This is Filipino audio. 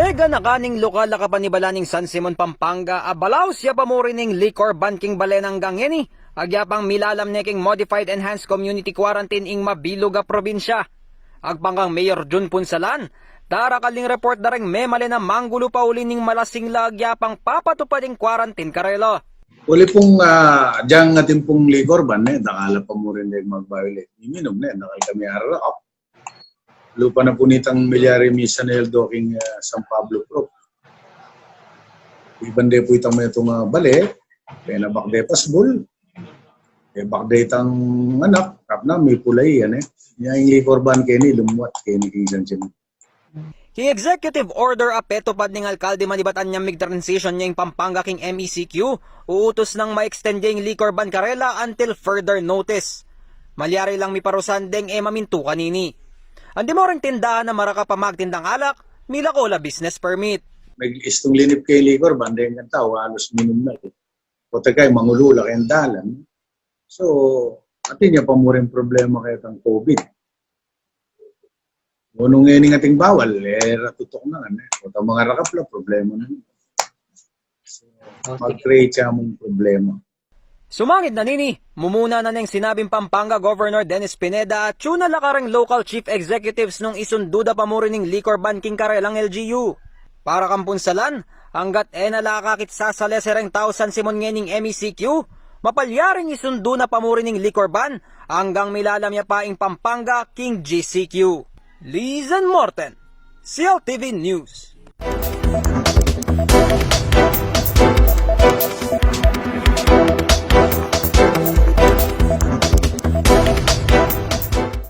Mega nakaning lokal na kapanibalaning San Simon, Pampanga, abalaw siya pamurining liquor ban king balenang gangeni, agyapang milalam neking modified enhanced community quarantine ing mabiluga probinsya. Agpanggang Mayor Jun Punsalan, tara kaling report dareng memale na manggulo pa uli ning malasing lagyapang papatupading quarantine karelo. Uli pong diyang ating pong liquor ban, nakala pa mo rin mag-violate. Iminom nakal kami harap. Lupa na punitang milyari misa na Eldoking San Pablo Pro. Ibande po itang may itong bale, kaya na bakde pasbol. Kaya bakde itang anak, kapna may pulay yan Yung liquor ban kaya ni lumuat kaya ni King San Simon. King Executive Order apetupad ning alkalde manibatan niyang mig-transition niyang Pampanga King MECQ, uutos ng ma-extend yung liquor ban karela until further notice. Malyari lang mi parusandeng mamintu kanini. Andi mo rin tindahan na maraka pa magtindang alak, milakola business permit. Nag-istong linip kay liquor ban, dahil ng tao, halos minum na. O tagay, mangulula kayong dalan. So, atin niya pa mo rin problema kayo ng COVID. Unong ngayon ating bawal, ratutok na nga. O ito mga rakapla, problema na. So, mag-create siya mong problema. Sumangit na nini, mumuna na neng sinabing Pampanga Governor Dennis Pineda at tuna lakarang local chief executives nung isunduda pa mo rin ng liquor ban king karelang LGU. Para kang Punsalan, hanggat nalakakit sa lesereng San Simon ngening MECQ, mapalyaring isundo na pa mo rin ng liquor ban hanggang milalam niya pa ing Pampanga King GCQ. Lizan Morten, CLTV News.